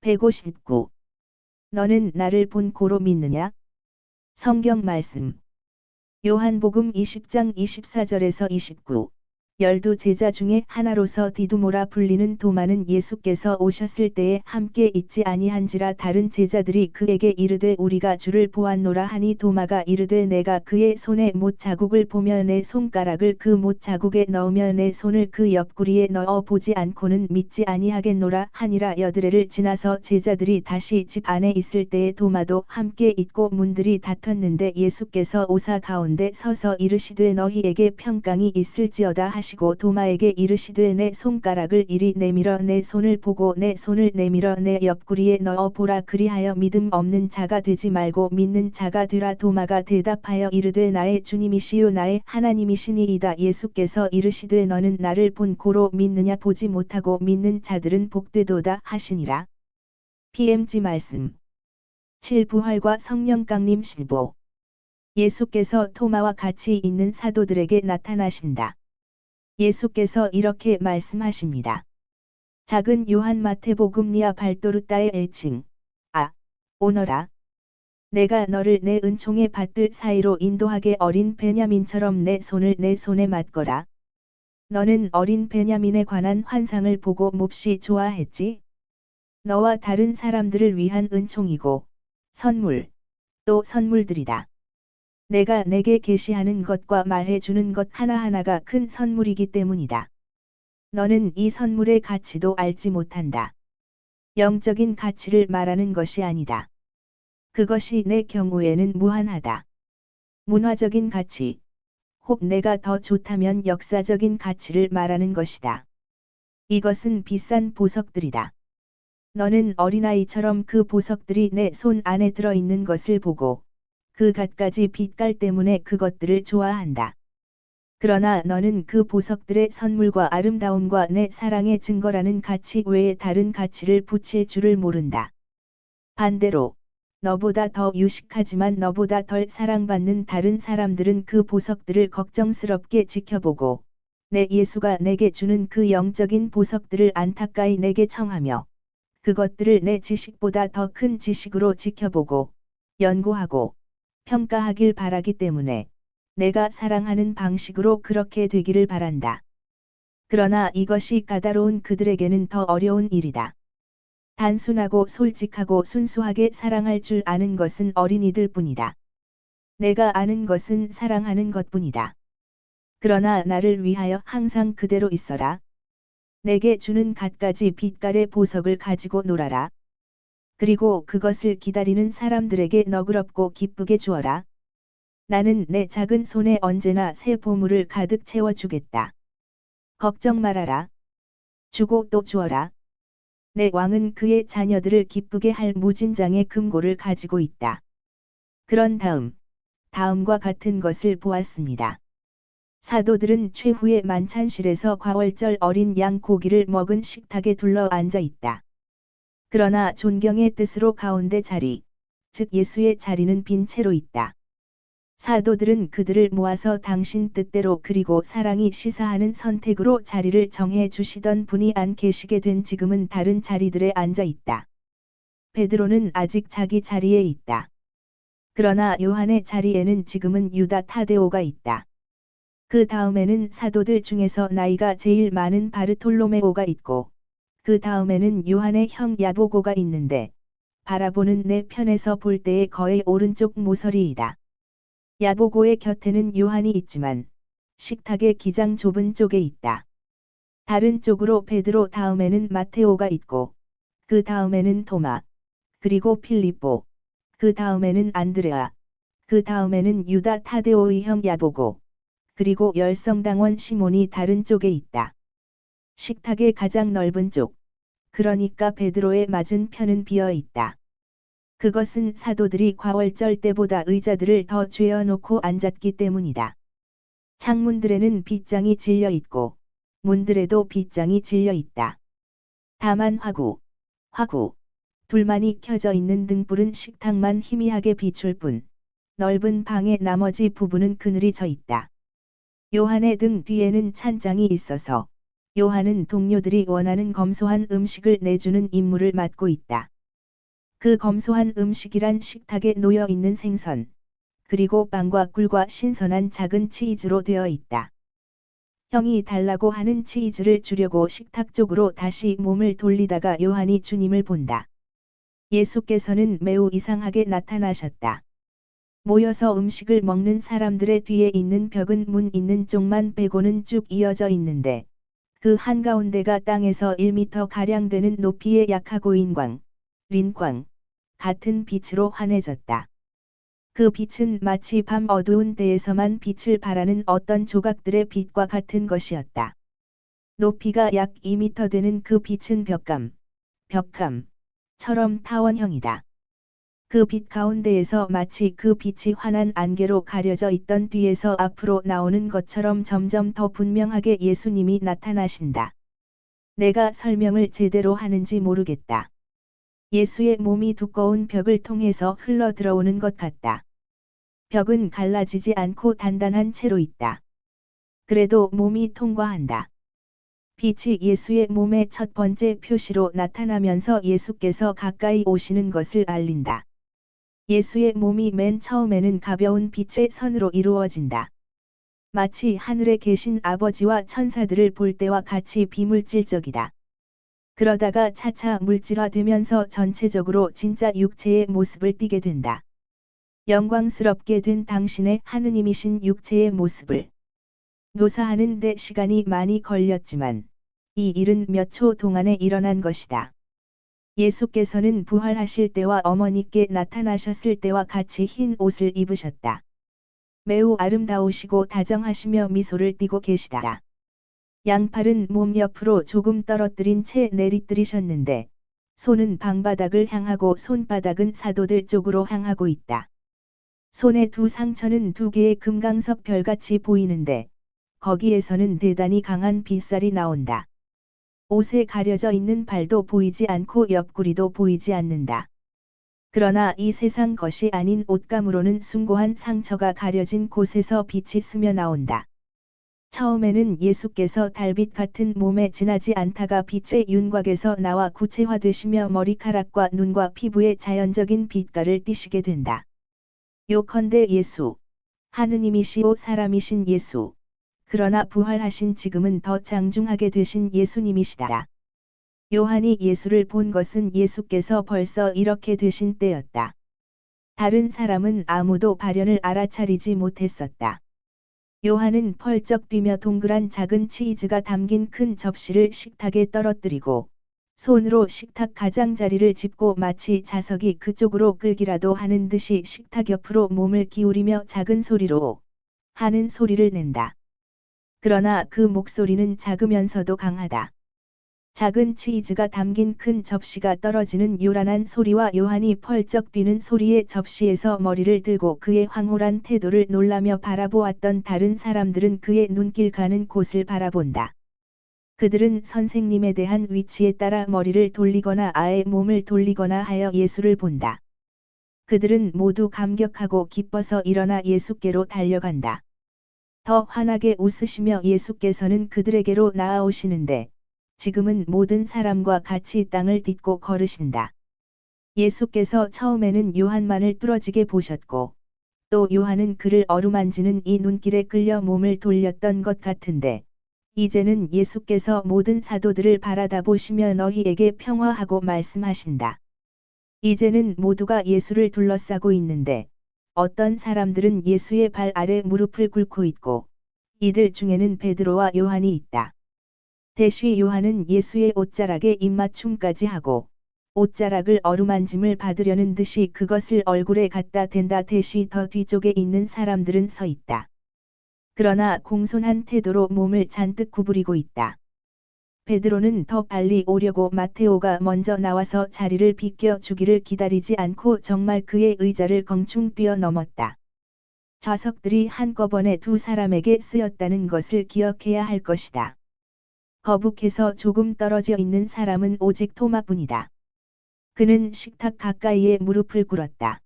159. 너는 나를 본 고로 믿느냐? 성경 말씀. 요한복음 20장 24절에서 29. 12제자 중에 하나로서 디두모라 불리는 도마는 예수께서 오셨을 때에 함께 있지 아니한지라 다른 제자들이 그에게 이르되 우리가 주를 보았노라 하니 도마가 이르되 내가 그의 손에 못 자국을 보며 내 손가락을 그 못 자국에 넣으며 내 손을 그 옆구리에 넣어 보지 않고는 믿지 아니하겠노라 하니라. 여드레를 지나서 제자들이 다시 집 안에 있을 때에 도마도 함께 있고 문들이 닫혔는데 예수께서 오사 가운데 서서 이르시되 너희에게 평강이 있을지어다 하시고 도마에게 이르시되 내 손가락을 이리 내밀어 내 손을 보고 내 손을 내밀어 내 옆구리에 넣어 보라. 그리하여 믿음 없는 자가 되지 말고 믿는 자가 되라. 도마가 대답하여 이르되 나의 주님이시요 나의 하나님이시니이다. 예수께서 이르시되 너는 나를 본 고로 믿느냐? 보지 못하고 믿는 자들은 복되도다 하시니라. PMG 말씀. 7. 부활과 성령 강림 실보. 예수께서 토마와 같이 있는 사도들에게 나타나신다. 예수께서 이렇게 말씀하십니다. 작은 요한 마태복음니아 발도르따의 애칭. 오너라. 내가 너를 내 은총의 밭들 사이로 인도하게. 어린 베냐민처럼 내 손을 내 손에 맞거라. 너는 어린 베냐민에 관한 환상을 보고 몹시 좋아했지? 너와 다른 사람들을 위한 은총이고 선물, 또 선물들이다. 내가 내게 계시하는 것과 말해주는 것 하나하나가 큰 선물이기 때문이다. 너는 이 선물의 가치도 알지 못한다. 영적인 가치를 말하는 것이 아니다. 그것이 내 경우에는 무한하다. 문화적인 가치, 혹 내가 더 좋다면 역사적인 가치를 말하는 것이다. 이것은 비싼 보석들이다. 너는 어린아이처럼 그 보석들이 내 손 안에 들어있는 것을 보고 그 갖가지 빛깔 때문에 그것들을 좋아한다. 그러나 너는 그 보석들의 선물과 아름다움과 내 사랑의 증거라는 가치 외에 다른 가치를 붙일 줄을 모른다. 반대로 너보다 더 유식하지만 너보다 덜 사랑받는 다른 사람들은 그 보석들을 걱정스럽게 지켜보고 내 예수가 내게 주는 그 영적인 보석들을 안타까이 내게 청하며 그것들을 내 지식보다 더 큰 지식으로 지켜보고 연구하고 평가하길 바라기 때문에 내가 사랑하는 방식으로 그렇게 되기를 바란다. 그러나 이것이 까다로운 그들에게는 더 어려운 일이다. 단순하고 솔직하고 순수하게 사랑할 줄 아는 것은 어린이들 뿐이다. 내가 아는 것은 사랑하는 것뿐이다. 그러나 나를 위하여 항상 그대로 있어라. 내게 주는 갖가지 빛깔의 보석을 가지고 놀아라. 그리고 그것을 기다리는 사람들에게 너그럽고 기쁘게 주어라. 나는 내 작은 손에 언제나 새 보물을 가득 채워주겠다. 걱정 말아라. 주고 또 주어라. 내 왕은 그의 자녀들을 기쁘게 할 무진장의 금고를 가지고 있다. 그런 다음과 같은 것을 보았습니다. 사도들은 최후의 만찬실에서 과월절 어린 양 고기를 먹은 식탁에 둘러 앉아 있다. 그러나 존경의 뜻으로 가운데 자리, 즉 예수의 자리는 빈 채로 있다. 사도들은 그들을 모아서 당신 뜻대로 그리고 사랑이 시사하는 선택으로 자리를 정해 주시던 분이 안 계시게 된 지금은 다른 자리들에 앉아 있다. 베드로는 아직 자기 자리에 있다. 그러나 요한의 자리에는 지금은 유다 타데오가 있다. 그 다음에는 사도들 중에서 나이가 제일 많은 바르톨로메오가 있고 그 다음에는 요한의 형 야보고가 있는데 바라보는 내 편에서 볼 때의 거의 오른쪽 모서리이다. 야보고의 곁에는 요한이 있지만 식탁의 기장 좁은 쪽에 있다. 다른 쪽으로 베드로 다음에는 마테오가 있고 그 다음에는 토마, 그리고 필립보, 그 다음에는 안드레아, 그 다음에는 유다 타데오의 형 야보고, 그리고 열성당원 시몬이 다른 쪽에 있다. 식탁의 가장 넓은 쪽, 그러니까 베드로의 맞은 편은 비어 있다. 그것은 사도들이 과월절 때보다 의자들을 더 죄어놓고 앉았기 때문이다. 창문들에는 빗장이 질려 있고 문들에도 빗장이 질려 있다. 다만 화구, 둘만이 켜져 있는 등불은 식탁만 희미하게 비출 뿐 넓은 방의 나머지 부분은 그늘이 져 있다. 요한의 등 뒤에는 찬장이 있어서 요한은 동료들이 원하는 검소한 음식을 내주는 임무를 맡고 있다. 그 검소한 음식이란 식탁에 놓여 있는 생선, 그리고 빵과 꿀과 신선한 작은 치즈로 되어 있다. 형이 달라고 하는 치즈를 주려고 식탁 쪽으로 다시 몸을 돌리다가 요한이 주님을 본다. 예수께서는 매우 이상하게 나타나셨다. 모여서 음식을 먹는 사람들의 뒤에 있는 벽은 문 있는 쪽만 빼고는 쭉 이어져 있는데, 그 한가운데가 땅에서 1미터가량 되는 높이의 약하고 인광, 린광, 같은 빛으로 환해졌다. 그 빛은 마치 밤 어두운 데에서만 빛을 발하는 어떤 조각들의 빛과 같은 것이었다. 높이가 약 2미터 되는 그 빛은 벽감처럼 타원형이다. 그 빛 가운데에서 마치 그 빛이 환한 안개로 가려져 있던 뒤에서 앞으로 나오는 것처럼 점점 더 분명하게 예수님이 나타나신다. 내가 설명을 제대로 하는지 모르겠다. 예수의 몸이 두꺼운 벽을 통해서 흘러 들어오는 것 같다. 벽은 갈라지지 않고 단단한 채로 있다. 그래도 몸이 통과한다. 빛이 예수의 몸의 첫 번째 표시로 나타나면서 예수께서 가까이 오시는 것을 알린다. 예수의 몸이 맨 처음에는 가벼운 빛의 선으로 이루어진다. 마치 하늘에 계신 아버지와 천사들을 볼 때와 같이 비물질적이다. 그러다가 차차 물질화되면서 전체적으로 진짜 육체의 모습을 띠게 된다. 영광스럽게 된 당신의 하느님이신 육체의 모습을 묘사하는 데 시간이 많이 걸렸지만 이 일은 몇 초 동안에 일어난 것이다. 예수께서는 부활하실 때와 어머니께 나타나셨을 때와 같이 흰 옷을 입으셨다. 매우 아름다우시고 다정하시며 미소를 띠고 계시다. 양팔은 몸 옆으로 조금 떨어뜨린 채 내리뜨리셨는데 손은 방바닥을 향하고 손바닥은 사도들 쪽으로 향하고 있다. 손의 두 상처는 두 개의 금강석 별같이 보이는데 거기에서는 대단히 강한 빛살이 나온다. 옷에 가려져 있는 발도 보이지 않고 옆구리도 보이지 않는다. 그러나 이 세상 것이 아닌 옷감으로는 숭고한 상처가 가려진 곳에서 빛이 스며 나온다. 처음에는 예수께서 달빛 같은 몸에 지나지 않다가 빛의 윤곽에서 나와 구체화되시며 머리카락과 눈과 피부에 자연적인 빛깔을 띠시게 된다. 요컨대 예수, 하느님이시오 사람이신 예수, 그러나 부활하신 지금은 더 장중하게 되신 예수님이시다. 요한이 예수를 본 것은 예수께서 벌써 이렇게 되신 때였다. 다른 사람은 아무도 발현을 알아차리지 못했었다. 요한은 펄쩍 뛰며 동그란 작은 치즈가 담긴 큰 접시를 식탁에 떨어뜨리고 손으로 식탁 가장자리를 짚고 마치 자석이 그쪽으로 끌기라도 하는 듯이 식탁 옆으로 몸을 기울이며 작은 소리로 하는 소리를 낸다. 그러나 그 목소리는 작으면서도 강하다. 작은 치즈가 담긴 큰 접시가 떨어지는 요란한 소리와 요한이 펄쩍 뛰는 소리에 접시에서 머리를 들고 그의 황홀한 태도를 놀라며 바라보았던 다른 사람들은 그의 눈길 가는 곳을 바라본다. 그들은 선생님에 대한 위치에 따라 머리를 돌리거나 아예 몸을 돌리거나 하여 예수를 본다. 그들은 모두 감격하고 기뻐서 일어나 예수께로 달려간다. 더 환하게 웃으시며 예수께서는 그들에게로 나아오시는데 지금은 모든 사람과 같이 땅을 딛고 걸으신다. 예수께서 처음에는 요한만을 뚫어지게 보셨고 또 요한은 그를 어루만지는 이 눈길에 끌려 몸을 돌렸던 것 같은데 이제는 예수께서 모든 사도들을 바라다 보시며 너희에게 평화하고 말씀하신다. 이제는 모두가 예수를 둘러싸고 있는데 어떤 사람들은 예수의 발 아래 무릎을 꿇고 있고 이들 중에는 베드로와 요한이 있다. 대쉬 요한은 예수의 옷자락에 입맞춤까지 하고 옷자락을 어루만짐을 받으려는 듯이 그것을 얼굴에 갖다 댄다. 대쉬 더 뒤쪽에 있는 사람들은 서 있다. 그러나 공손한 태도로 몸을 잔뜩 구부리고 있다. 베드로는 더 빨리 오려고 마테오가 먼저 나와서 자리를 비껴 주기를 기다리지 않고 정말 그의 의자를 경충 뛰어넘었다. 좌석들이 한꺼번에 두 사람에게 쓰였다는 것을 기억해야 할 것이다. 거북해서 조금 떨어져 있는 사람은 오직 토마뿐이다. 그는 식탁 가까이에 무릎을 꿇었다.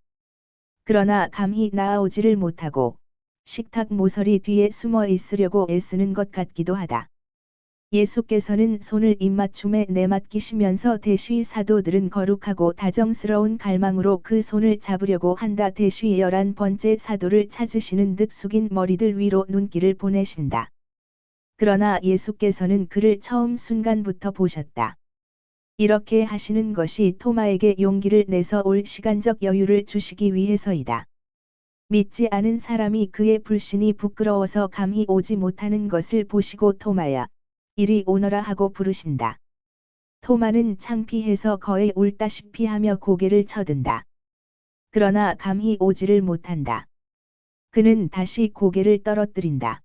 그러나 감히 나아오지를 못하고 식탁 모서리 뒤에 숨어 있으려고 애쓰는 것 같기도 하다. 예수께서는 손을 입맞춤에 내맡기시면서 대쉬 사도들은 거룩하고 다정스러운 갈망으로 그 손을 잡으려고 한다. 대쉬 11번째 사도를 찾으시는 듯 숙인 머리들 위로 눈길을 보내신다. 그러나 예수께서는 그를 처음 순간부터 보셨다. 이렇게 하시는 것이 토마에게 용기를 내서 올 시간적 여유를 주시기 위해서이다. 믿지 않은 사람이 그의 불신이 부끄러워서 감히 오지 못하는 것을 보시고 토마야, 이리 오너라 하고 부르신다. 토마는 창피해서 거의 울다시피 하며 고개를 쳐든다. 그러나 감히 오지를 못한다. 그는 다시 고개를 떨어뜨린다.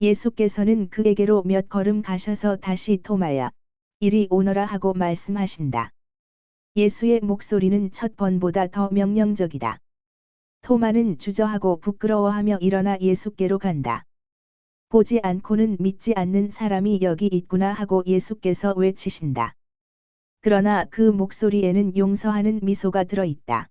예수께서는 그에게로 몇 걸음 가셔서 다시 토마야, 이리 오너라 하고 말씀하신다. 예수의 목소리는 첫 번보다 더 명령적이다. 토마는 주저하고 부끄러워하며 일어나 예수께로 간다. 보지 않고는 믿지 않는 사람이 여기 있구나 하고 예수께서 외치신다. 그러나 그 목소리에는 용서하는 미소가 들어있다.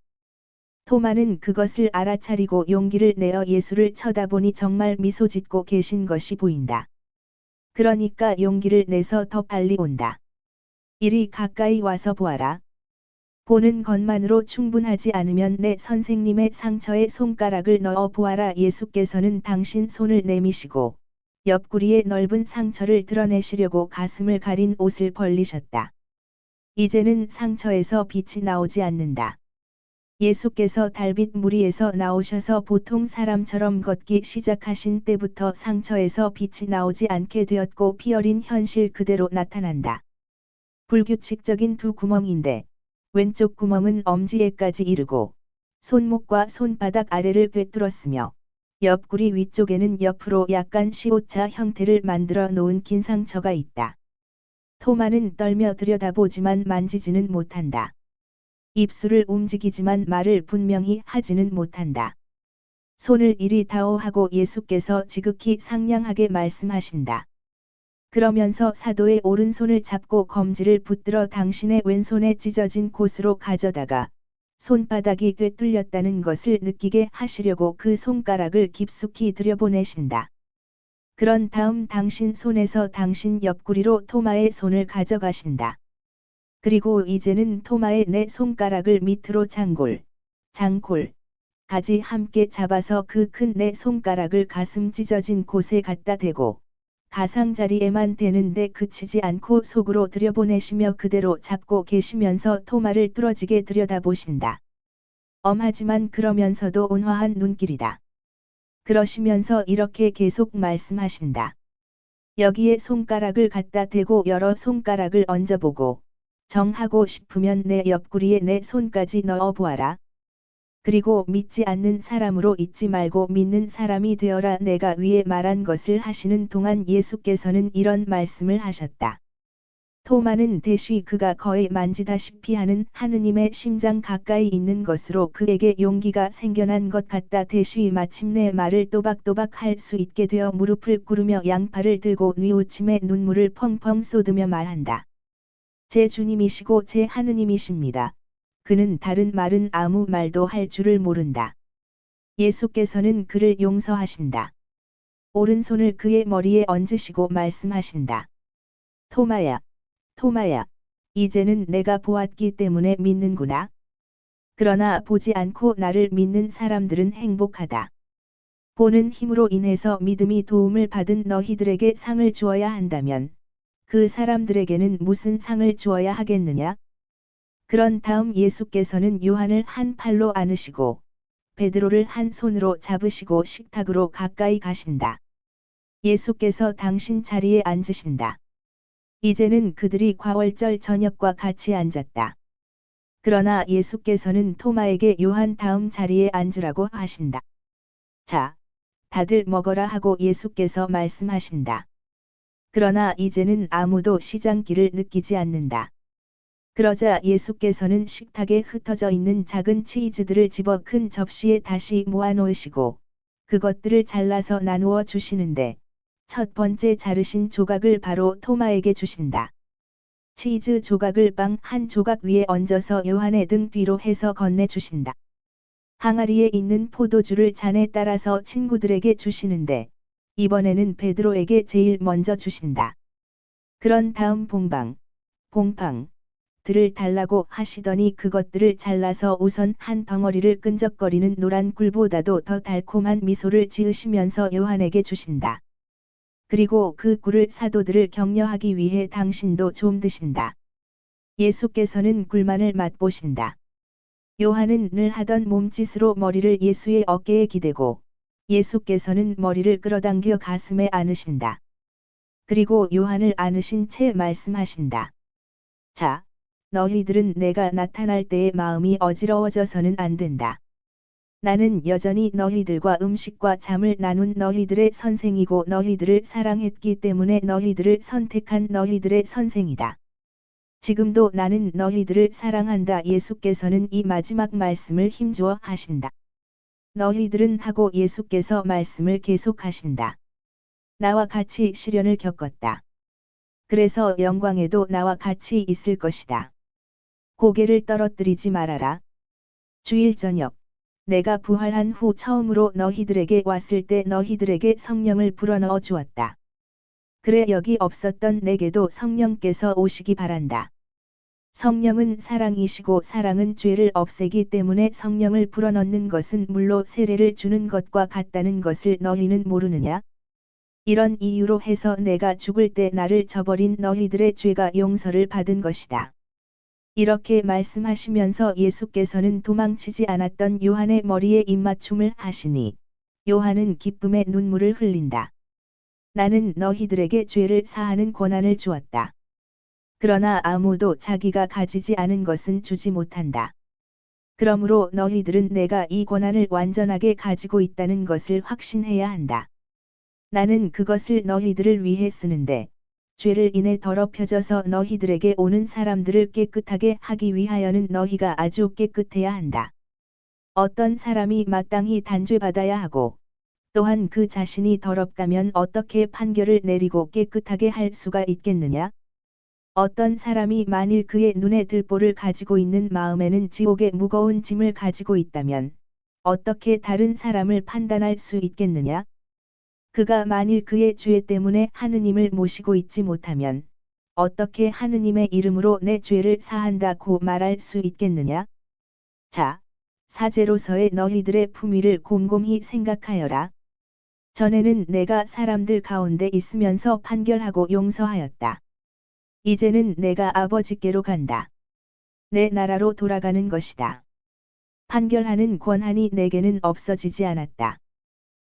토마는 그것을 알아차리고 용기를 내어 예수를 쳐다보니 정말 미소 짓고 계신 것이 보인다. 그러니까 용기를 내서 더 빨리 온다. 이리 가까이 와서 보아라. 보는 것만으로 충분하지 않으면 내 선생님의 상처에 손가락을 넣어 보아라. 예수께서는 당신 손을 내미시고 옆구리의 넓은 상처를 드러내시려고 가슴을 가린 옷을 벌리셨다. 이제는 상처에서 빛이 나오지 않는다. 예수께서 달빛 무리에서 나오셔서 보통 사람처럼 걷기 시작하신 때부터 상처에서 빛이 나오지 않게 되었고 피 어린 현실 그대로 나타난다. 불규칙적인 두 구멍인데 왼쪽 구멍은 엄지에까지 이르고 손목과 손바닥 아래를 꿰뚫었으며 옆구리 위쪽에는 옆으로 약간 시옷차 형태를 만들어 놓은 긴 상처가 있다. 토마는 떨며 들여다보지만 만지지는 못한다. 입술을 움직이지만 말을 분명히 하지는 못한다. 손을 이리 다오 하고 예수께서 지극히 상냥하게 말씀하신다. 그러면서 사도의 오른손을 잡고 검지를 붙들어 당신의 왼손에 찢어진 곳으로 가져다가 손바닥이 꿰뚫렸다는 것을 느끼게 하시려고 그 손가락을 깊숙이 들여보내신다. 그런 다음 당신 손에서 당신 옆구리로 토마의 손을 가져가신다. 그리고 이제는 토마의 네 손가락을 밑으로 장골까지 함께 잡아서 그 큰 네 손가락을 가슴 찢어진 곳에 갖다 대고 가상자리에만 대는데 그치지 않고 속으로 들여보내시며 그대로 잡고 계시면서 토마를 뚫어지게 들여다보신다. 엄하지만 그러면서도 온화한 눈길이다. 그러시면서 이렇게 계속 말씀하신다. 여기에 손가락을 갖다 대고 여러 손가락을 얹어보고 정하고 싶으면 내 옆구리에 내 손까지 넣어보아라. 그리고 믿지 않는 사람으로 잊지 말고 믿는 사람이 되어라. 내가 위에 말한 것을 하시는 동안 예수께서는 이런 말씀을 하셨다. 토마는 대쉬 그가 거의 만지다시피 하는 하느님의 심장 가까이 있는 것으로 그에게 용기가 생겨난 것 같다. 대쉬 마침내 말을 또박또박 할 수 있게 되어 무릎을 꿇으며 양팔을 들고 뉘우침에 눈물을 펑펑 쏟으며 말한다. 제 주님이시고 제 하느님이십니다. 그는 다른 말은 아무 말도 할 줄을 모른다. 예수께서는 그를 용서하신다. 오른손을 그의 머리에 얹으시고 말씀하신다. 토마야, 토마야, 이제는 내가 보았기 때문에 믿는구나. 그러나 보지 않고 나를 믿는 사람들은 행복하다. 보는 힘으로 인해서 믿음이 도움을 받은 너희들에게 상을 주어야 한다면 그 사람들에게는 무슨 상을 주어야 하겠느냐? 그런 다음 예수께서는 요한을 한 팔로 안으시고 베드로를 한 손으로 잡으시고 식탁으로 가까이 가신다. 예수께서 당신 자리에 앉으신다. 이제는 그들이 과월절 저녁과 같이 앉았다. 그러나 예수께서는 토마에게 요한 다음 자리에 앉으라고 하신다. 자, 다들 먹어라 하고 예수께서 말씀하신다. 그러나 이제는 아무도 시장기를 느끼지 않는다. 그러자 예수께서는 식탁에 흩어져 있는 작은 치즈들을 집어 큰 접시에 다시 모아 놓으시고 그것들을 잘라서 나누어 주시는데 첫 번째 자르신 조각을 바로 토마에게 주신다. 치즈 조각을 빵 한 조각 위에 얹어서 요한의 등 뒤로 해서 건네 주신다. 항아리에 있는 포도주를 잔에 따라서 친구들에게 주시는데 이번에는 베드로에게 제일 먼저 주신다. 그런 다음 봉팡 들을 달라고 하시더니 그것들을 잘라서 우선 한 덩어리를 끈적거리는 노란 꿀보다도 더 달콤한 미소를 지으시면서 요한에게 주신다. 그리고 그 꿀을 사도들을 격려하기 위해 당신도 좀 드신다. 예수께서는 꿀만을 맛보신다. 요한은 늘 하던 몸짓으로 머리를 예수의 어깨에 기대고 예수께서는 머리를 끌어당겨 가슴에 안으신다. 그리고 요한을 안으신 채 말씀하신다. 자, 너희들은 내가 나타날 때에 마음이 어지러워져서는 안 된다. 나는 여전히 너희들과 음식과 잠을 나눈 너희들의 선생이고 너희들을 사랑했기 때문에 너희들을 선택한 너희들의 선생이다. 지금도 나는 너희들을 사랑한다. 예수께서는 이 마지막 말씀을 힘주어 하신다. 너희들은 하고 예수께서 말씀을 계속하신다. 나와 같이 시련을 겪었다. 그래서 영광에도 나와 같이 있을 것이다. 고개를 떨어뜨리지 말아라. 주일 저녁, 내가 부활한 후 처음으로 너희들에게 왔을 때 너희들에게 성령을 불어넣어 주었다. 그래 여기 없었던 내게도 성령께서 오시기 바란다. 성령은 사랑이시고 사랑은 죄를 없애기 때문에 성령을 불어넣는 것은 물로 세례를 주는 것과 같다는 것을 너희는 모르느냐? 이런 이유로 해서 내가 죽을 때 나를 저버린 너희들의 죄가 용서를 받은 것이다. 이렇게 말씀하시면서 예수께서는 도망치지 않았던 요한의 머리에 입맞춤을 하시니 요한은 기쁨의 눈물을 흘린다. 나는 너희들에게 죄를 사하는 권한을 주었다. 그러나 아무도 자기가 가지지 않은 것은 주지 못한다. 그러므로 너희들은 내가 이 권한을 완전하게 가지고 있다는 것을 확신해야 한다. 나는 그것을 너희들을 위해 쓰는데 죄를 인해 더럽혀져서 너희들에게 오는 사람들을 깨끗하게 하기 위하여는 너희가 아주 깨끗해야 한다. 어떤 사람이 마땅히 단죄받아야 하고 또한 그 자신이 더럽다면 어떻게 판결을 내리고 깨끗하게 할 수가 있겠느냐? 어떤 사람이 만일 그의 눈에 들보를 가지고 있는 마음에는 지옥의 무거운 짐을 가지고 있다면 어떻게 다른 사람을 판단할 수 있겠느냐? 그가 만일 그의 죄 때문에 하느님을 모시고 있지 못하면 어떻게 하느님의 이름으로 내 죄를 사한다고 말할 수 있겠느냐? 자, 사제로서의 너희들의 품위를 곰곰이 생각하여라. 전에는 내가 사람들 가운데 있으면서 판결하고 용서하였다. 이제는 내가 아버지께로 간다. 내 나라로 돌아가는 것이다. 판결하는 권한이 내게는 없어지지 않았다.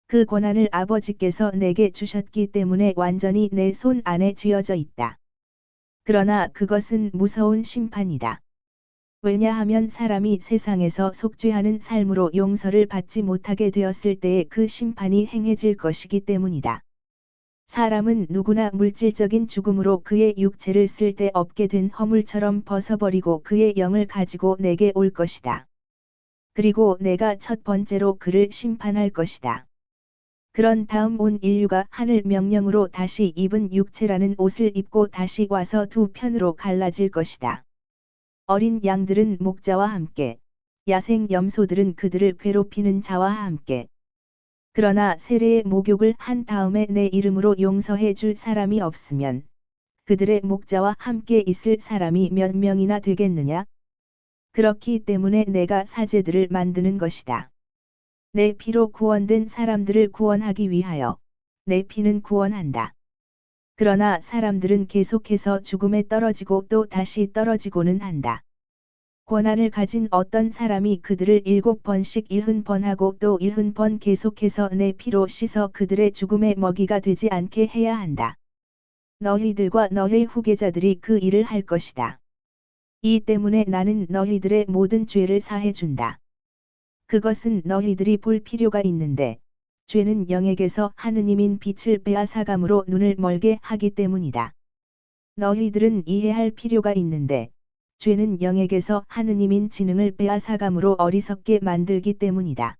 그 권한을 아버지께서 내게 주셨기 때문에 완전히 내 손 안에 쥐어져 있다. 그러나 그것은 무서운 심판이다. 왜냐하면 사람이 세상에서 속죄하는 삶으로 용서를 받지 못하게 되었을 때에 그 심판이 행해질 것이기 때문이다. 사람은 누구나 물질적인 죽음으로 그의 육체를 쓸데없게 된 허물처럼 벗어버리고 그의 영을 가지고 내게 올 것이다. 그리고 내가 첫 번째로 그를 심판할 것이다. 그런 다음 온 인류가 하늘 명령으로 다시 입은 육체라는 옷을 입고 다시 와서 두 편으로 갈라질 것이다. 어린 양들은 목자와 함께, 야생 염소들은 그들을 괴롭히는 자와 함께. 그러나 세례의 목욕을 한 다음에 내 이름으로 용서해 줄 사람이 없으면 그들의 목자와 함께 있을 사람이 몇 명이나 되겠느냐? 그렇기 때문에 내가 사제들을 만드는 것이다. 내 피로 구원된 사람들을 구원하기 위하여 내 피는 구원한다. 그러나 사람들은 계속해서 죽음에 떨어지고 또 다시 떨어지고는 한다. 권한을 가진 어떤 사람이 그들을 7번씩 70번하고 또 70번 계속해서 내 피로 씻어 그들의 죽음의 먹이가 되지 않게 해야 한다. 너희들과 너희 후계자들이 그 일을 할 것이다. 이 때문에 나는 너희들의 모든 죄를 사해준다. 그것은 너희들이 볼 필요가 있는데 죄는 영에게서 하느님인 빛을 빼앗아감으로 눈을 멀게 하기 때문이다. 너희들은 이해할 필요가 있는데 죄는 영에게서 하느님인 지능을 빼앗아감으로 어리석게 만들기 때문이다.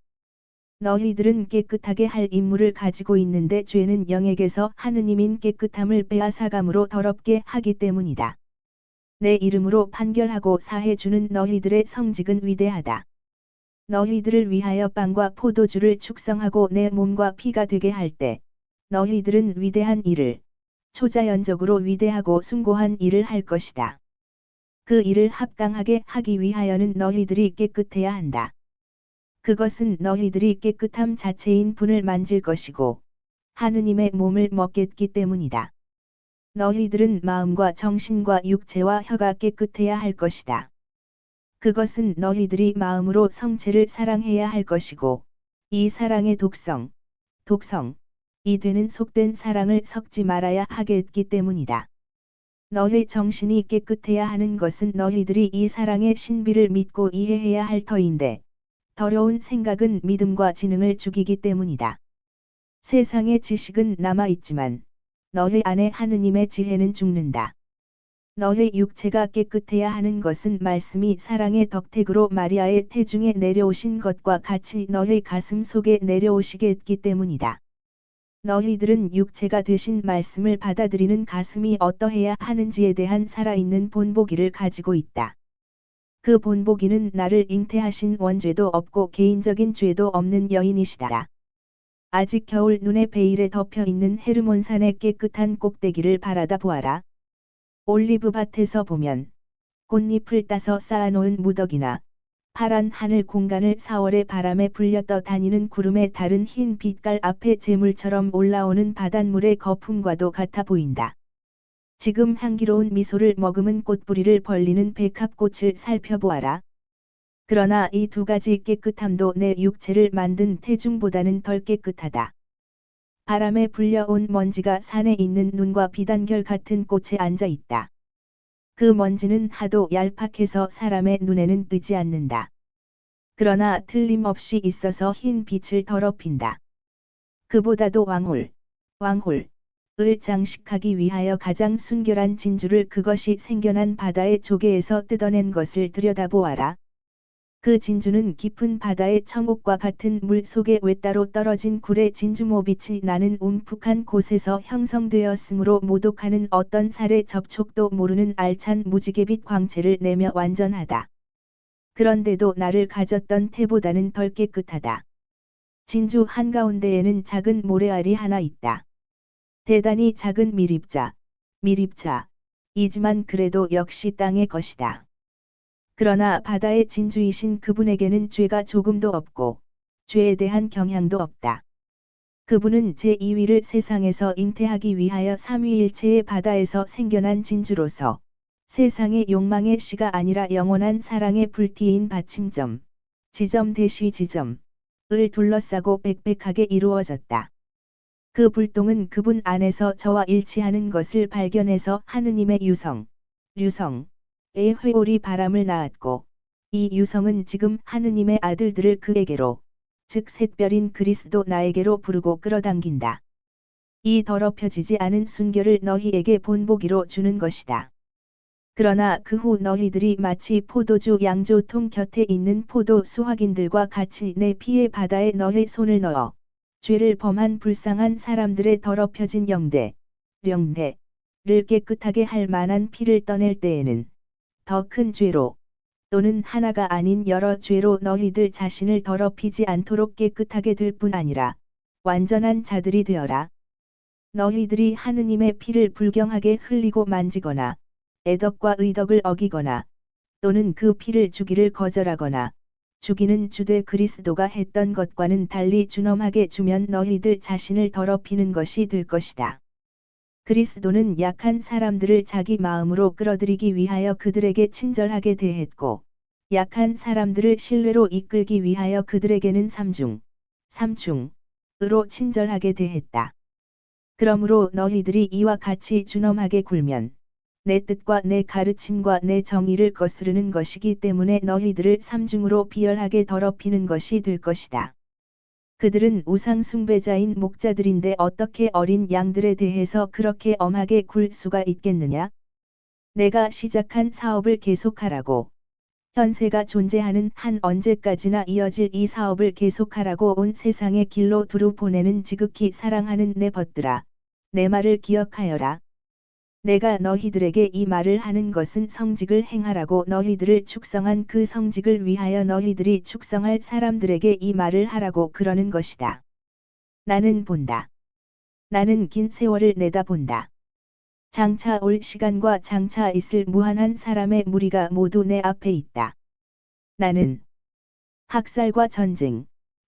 너희들은 깨끗하게 할 임무를 가지고 있는데 죄는 영에게서 하느님인 깨끗함을 빼앗아감으로 더럽게 하기 때문이다. 내 이름으로 판결하고 사해주는 너희들의 성직은 위대하다. 너희들을 위하여 빵과 포도주를 축성하고 내 몸과 피가 되게 할 때 너희들은 위대한 일을 초자연적으로 위대하고 숭고한 일을 할 것이다. 그 일을 합당하게 하기 위하여는 너희들이 깨끗해야 한다. 그것은 너희들이 깨끗함 자체인 분을 만질 것이고 하느님의 몸을 먹겠기 때문이다. 너희들은 마음과 정신과 육체와 혀가 깨끗해야 할 것이다. 그것은 너희들이 마음으로 성체를 사랑해야 할 것이고 이 사랑의 독성이 되는 속된 사랑을 섞지 말아야 하겠기 때문이다. 너희 정신이 깨끗해야 하는 것은 너희들이 이 사랑의 신비를 믿고 이해해야 할 터인데 더러운 생각은 믿음과 지능을 죽이기 때문이다. 세상의 지식은 남아있지만 너희 안에 하느님의 지혜는 죽는다. 너희 육체가 깨끗해야 하는 것은 말씀이 사랑의 덕택으로 마리아의 태중에 내려오신 것과 같이 너희 가슴 속에 내려오시겠기 때문이다. 너희들은 육체가 되신 말씀을 받아들이는 가슴이 어떠해야 하는지에 대한 살아있는 본보기를 가지고 있다. 그 본보기는 나를 잉태하신 원죄도 없고 개인적인 죄도 없는 여인이시다. 아직 겨울 눈의 베일에 덮여 있는 헤르몬산의 깨끗한 꼭대기를 바라다 보아라. 올리브 밭에서 보면 꽃잎을 따서 쌓아놓은 무더기나 파란 하늘 공간을 4월의 바람에 불려 떠다니는 구름의 다른 흰 빛깔 앞에 재물처럼 올라오는 바닷물의 거품과도 같아 보인다. 지금 향기로운 미소를 머금은 꽃뿌리를 벌리는 백합꽃을 살펴보아라. 그러나 이 두 가지 깨끗함도 내 육체를 만든 태중보다는 덜 깨끗하다. 바람에 불려온 먼지가 산에 있는 눈과 비단결 같은 꽃에 앉아 있다. 그 먼지는 하도 얄팍해서 사람의 눈에는 띄지 않는다. 그러나 틀림없이 있어서 흰 빛을 더럽힌다. 그보다도 왕홀을 장식하기 위하여 가장 순결한 진주를 그것이 생겨난 바다의 조개에서 뜯어낸 것을 들여다보아라. 그 진주는 깊은 바다의 청옥과 같은 물 속에 외따로 떨어진 굴의 진주모빛이 나는 움푹한 곳에서 형성되었으므로 모독하는 어떤 살의 접촉도 모르는 알찬 무지개빛 광채를 내며 완전하다. 그런데도 나를 가졌던 태보다는 덜 깨끗하다. 진주 한가운데에는 작은 모래알이 하나 있다. 대단히 작은 미립자이지만 그래도 역시 땅의 것이다. 그러나 바다의 진주이신 그분에게는 죄가 조금도 없고 죄에 대한 경향도 없다. 그분은 제2위를 세상에서 잉태하기 위하여 삼위일체의 바다에서 생겨난 진주로서 세상의 욕망의 씨가 아니라 영원한 사랑의 불티인 받침점, 지점 대시 지점을 둘러싸고 빽빽하게 이루어졌다. 그 불똥은 그분 안에서 저와 일치하는 것을 발견해서 하느님의 류성의 회오리 바람을 낳았고 이 유성은 지금 하느님의 아들들을 그에게로 즉 샛별인 그리스도 나에게로 부르고 끌어당긴다. 이 더럽혀지지 않은 순결을 너희에게 본보기로 주는 것이다. 그러나 그 후 너희들이 마치 포도주 양조통 곁에 있는 포도 수확인들과 같이 내 피의 바다에 너희 손을 넣어 죄를 범한 불쌍한 사람들의 더럽혀진 령대를 깨끗하게 할 만한 피를 떠낼 때에는 더 큰 죄로 또는 하나가 아닌 여러 죄로 너희들 자신을 더럽히지 않도록 깨끗하게 될 뿐 아니라 완전한 자들이 되어라. 너희들이 하느님의 피를 불경하게 흘리고 만지거나 애덕과 의덕을 어기거나 또는 그 피를 주기를 거절하거나 주기는 주되 그리스도가 했던 것과는 달리 준엄하게 주면 너희들 자신을 더럽히는 것이 될 것이다. 그리스도는 약한 사람들을 자기 마음으로 끌어들이기 위하여 그들에게 친절하게 대했고 약한 사람들을 신뢰로 이끌기 위하여 그들에게는 삼중으로 친절하게 대했다. 그러므로 너희들이 이와 같이 준엄하게 굴면 내 뜻과 내 가르침과 내 정의를 거스르는 것이기 때문에 너희들을 삼중으로 비열하게 더럽히는 것이 될 것이다. 그들은 우상 숭배자인 목자들인데 어떻게 어린 양들에 대해서 그렇게 엄하게 굴 수가 있겠느냐? 내가 시작한 사업을 계속하라고 현세가 존재하는 한 언제까지나 이어질 이 사업을 계속하라고 온 세상의 길로 두루 보내는 지극히 사랑하는 내 벗들아, 내 말을 기억하여라. 내가 너희들에게 이 말을 하는 것은 성직을 행하라고 너희들을 축성한 그 성직을 위하여 너희들이 축성할 사람들에게 이 말을 하라고 그러는 것이다. 나는 본다. 나는 긴 세월을 내다본다. 장차 올 시간과 장차 있을 무한한 사람의 무리가 모두 내 앞에 있다. 나는 학살과 전쟁,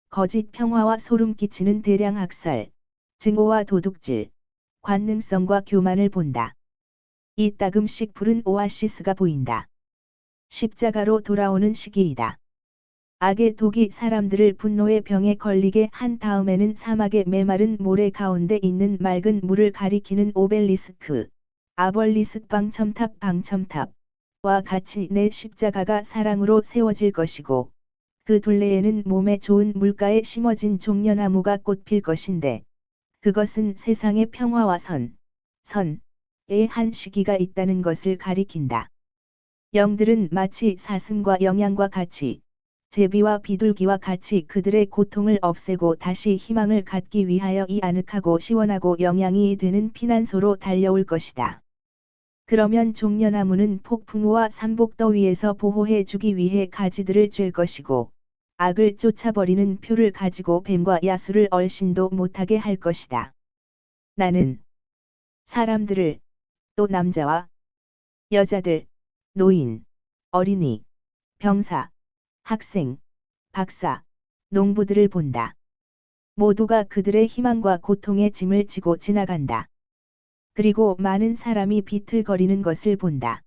거짓 평화와 소름 끼치는 대량 학살, 증오와 도둑질, 관능성과 교만을 본다. 이따금씩 푸른 오아시스가 보인다. 십자가로 돌아오는 시기이다. 악의 독이 사람들을 분노의 병에 걸리게 한 다음에는 사막의 메마른 모래 가운데 있는 맑은 물을 가리키는 오벨리스크, 아벌리스 방첨탑과 같이 내 십자가가 사랑으로 세워질 것이고, 그 둘레에는 몸에 좋은 물가에 심어진 종려나무가 꽃필 것인데, 그것은 세상의 평화와 선의 한 시기가 있다는 것을 가리킨다. 영들은 마치 사슴과 영양과 같이, 제비와 비둘기와 같이 그들의 고통을 없애고 다시 희망을 갖기 위하여 이 아늑하고 시원하고 영양이 되는 피난소로 달려올 것이다. 그러면 종려나무는 폭풍우와 삼복더위에서 보호해 주기 위해 가지들을 쥘 것이고, 악을 쫓아버리는 표를 가지고 뱀과 야수를 얼씬도 못하게 할 것이다. 나는 사람들을, 또 남자와 여자들, 노인, 어린이, 병사, 학생, 박사, 농부들을 본다. 모두가 그들의 희망과 고통의 짐을 지고 지나간다. 그리고 많은 사람이 비틀거리는 것을 본다.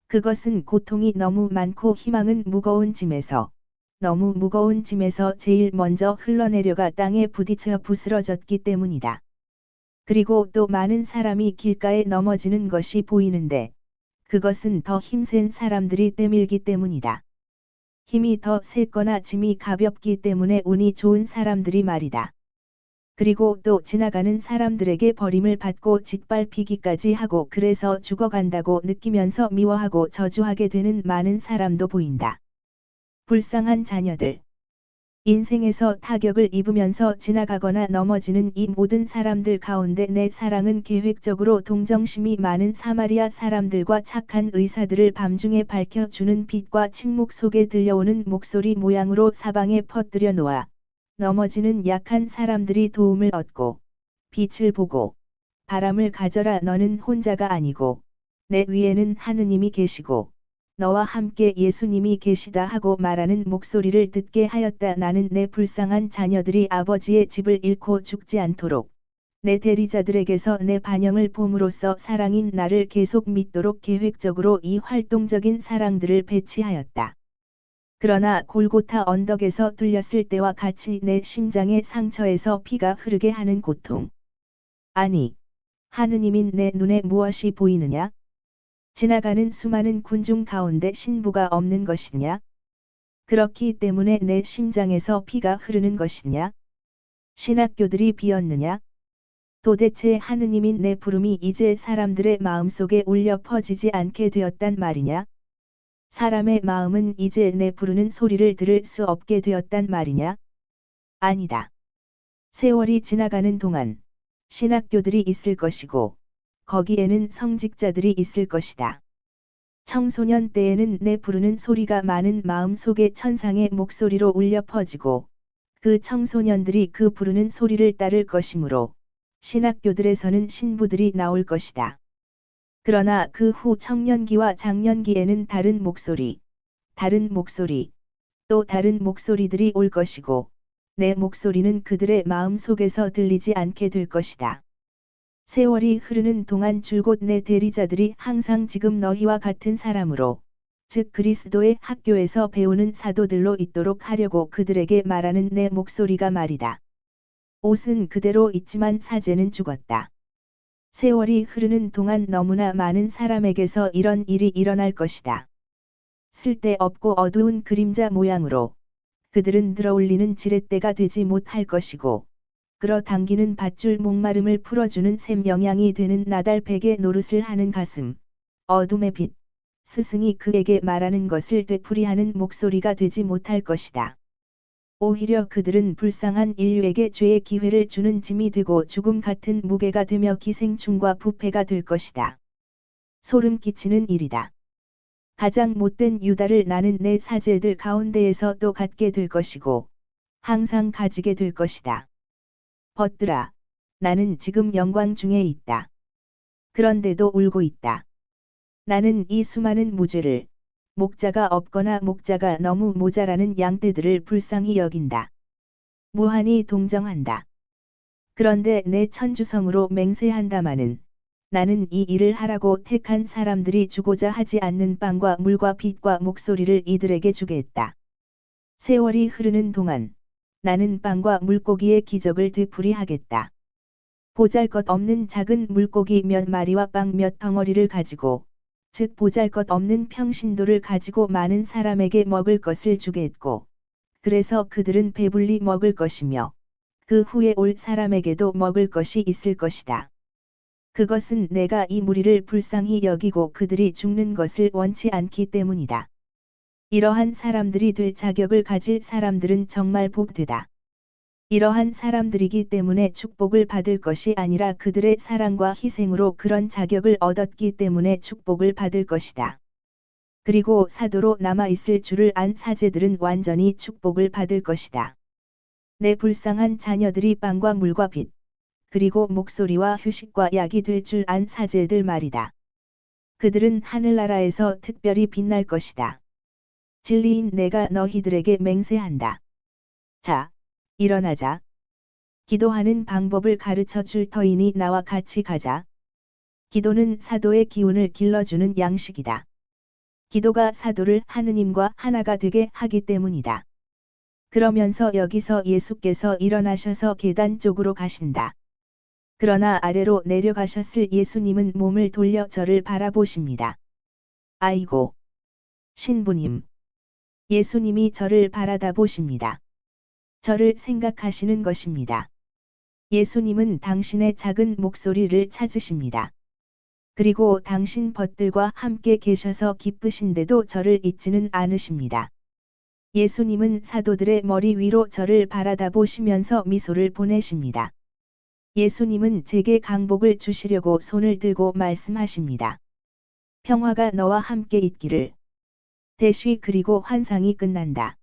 그것은 고통이 너무 많고 희망은 무거운 짐에서, 너무 무거운 짐에서 제일 먼저 흘러내려가 땅에 부딪혀 부스러졌기 때문이다. 그리고 또 많은 사람이 길가에 넘어지는 것이 보이는데, 그것은 더 힘센 사람들이 때밀기 때문이다. 힘이 더 세거나 짐이 가볍기 때문에 운이 좋은 사람들이 말이다. 그리고 또 지나가는 사람들에게 버림을 받고 짓밟히기까지 하고 그래서 죽어간다고 느끼면서 미워하고 저주하게 되는 많은 사람도 보인다. 불쌍한 자녀들. 인생에서 타격을 입으면서 지나가거나 넘어지는 이 모든 사람들 가운데 내 사랑은 계획적으로 동정심이 많은 사마리아 사람들과 착한 의사들을 밤중에 밝혀주는 빛과 침묵 속에 들려오는 목소리 모양으로 사방에 퍼뜨려 놓아 넘어지는 약한 사람들이 도움을 얻고 빛을 보고 바람을 가져라 너는 혼자가 아니고 내 위에는 하느님이 계시고 너와 함께 예수님이 계시다 하고 말하는 목소리를 듣게 하였다. 나는 내 불쌍한 자녀들이 아버지의 집을 잃고 죽지 않도록 내 대리자들에게서 내 반영을 봄으로써 사랑인 나를 계속 믿도록 계획적으로 이 활동적인 사랑들을 배치하였다. 그러나 골고타 언덕에서 뚫렸을 때와 같이 내 심장의 상처에서 피가 흐르게 하는 고통. 아니, 하느님인 내 눈에 무엇이 보이느냐? 지나가는 수많은 군중 가운데 신부가 없는 것이냐? 그렇기 때문에 내 심장에서 피가 흐르는 것이냐? 신학교들이 비었느냐? 도대체 하느님인 내 부름이 이제 사람들의 마음속에 울려 퍼지지 않게 되었단 말이냐? 사람의 마음은 이제 내 부르는 소리를 들을 수 없게 되었단 말이냐? 아니다. 세월이 지나가는 동안 신학교들이 있을 것이고 거기에는 성직자들이 있을 것이다. 청소년 때에는 내 부르는 소리가 많은 마음 속에 천상의 목소리로 울려 퍼지고 그 청소년들이 그 부르는 소리를 따를 것이므로 신학교들에서는 신부들이 나올 것이다. 그러나 그 후 청년기와 장년기에는 다른 목소리, 또 다른 목소리들이 올 것이고 내 목소리는 그들의 마음 속에서 들리지 않게 될 것이다. 세월이 흐르는 동안 줄곧 내 대리자들이 항상 지금 너희와 같은 사람으로, 즉 그리스도의 학교에서 배우는 사도들로 있도록 하려고 그들에게 말하는 내 목소리가 말이다. 옷은 그대로 있지만 사제는 죽었다. 세월이 흐르는 동안 너무나 많은 사람에게서 이런 일이 일어날 것이다. 쓸데없고 어두운 그림자 모양으로 그들은 들어올리는 지렛대가 되지 못할 것이고 끌어당기는 밧줄 목마름을 풀어주는 샘 영양이 되는 나달백의 노릇을 하는 가슴, 어둠의 빛, 스승이 그에게 말하는 것을 되풀이하는 목소리가 되지 못할 것이다. 오히려 그들은 불쌍한 인류에게 죄의 기회를 주는 짐이 되고 죽음 같은 무게가 되며 기생충과 부패가 될 것이다. 소름 끼치는 일이다. 가장 못된 유다를 나는 내 사제들 가운데에서 또 갖게 될 것이고 항상 가지게 될 것이다. 벗들아, 나는 지금 영광 중에 있다. 그런데도 울고 있다. 나는 이 수많은 무죄를, 목자가 없거나 목자가 너무 모자라는 양떼들을 불쌍히 여긴다. 무한히 동정한다. 그런데 내 천주성으로 맹세한다마는 나는 이 일을 하라고 택한 사람들이 주고자 하지 않는 빵과 물과 빛과 목소리를 이들에게 주겠다. 세월이 흐르는 동안 나는 빵과 물고기의 기적을 되풀이하겠다. 보잘것없는 작은 물고기 몇 마리와 빵 몇 덩어리를 가지고, 즉 보잘것없는 평신도를 가지고 많은 사람에게 먹을 것을 주겠고, 그래서 그들은 배불리 먹을 것이며 그 후에 올 사람에게도 먹을 것이 있을 것이다. 그것은 내가 이 무리를 불쌍히 여기고 그들이 죽는 것을 원치 않기 때문이다. 이러한 사람들이 될 자격을 가질 사람들은 정말 복되다. 이러한 사람들이기 때문에 축복을 받을 것이 아니라 그들의 사랑과 희생으로 그런 자격을 얻었기 때문에 축복을 받을 것이다. 그리고 사도로 남아있을 줄을 안 사제들은 완전히 축복을 받을 것이다. 내 불쌍한 자녀들이 빵과 물과 빛, 그리고 목소리와 휴식과 약이 될 줄 안 사제들 말이다. 그들은 하늘나라에서 특별히 빛날 것이다. 진리인 내가 너희들에게 맹세한다. 자, 일어나자. 기도하는 방법을 가르쳐 줄 터이니 나와 같이 가자. 기도는 사도의 기운을 길러주는 양식이다. 기도가 사도를 하느님과 하나가 되게 하기 때문이다. 그러면서 여기서 예수께서 일어나셔서 계단 쪽으로 가신다. 그러나 아래로 내려가셨을 예수님은 몸을 돌려 저를 바라보십니다. 아이고, 신부님. 예수님이 저를 바라다 보십니다. 저를 생각하시는 것입니다. 예수님은 당신의 작은 목소리를 찾으십니다. 그리고 당신 벗들과 함께 계셔서 기쁘신데도 저를 잊지는 않으십니다. 예수님은 사도들의 머리 위로 저를 바라다 보시면서 미소를 보내십니다. 예수님은 제게 강복을 주시려고 손을 들고 말씀하십니다. 평화가 너와 함께 있기를. 대쉬 그리고 환상이 끝난다.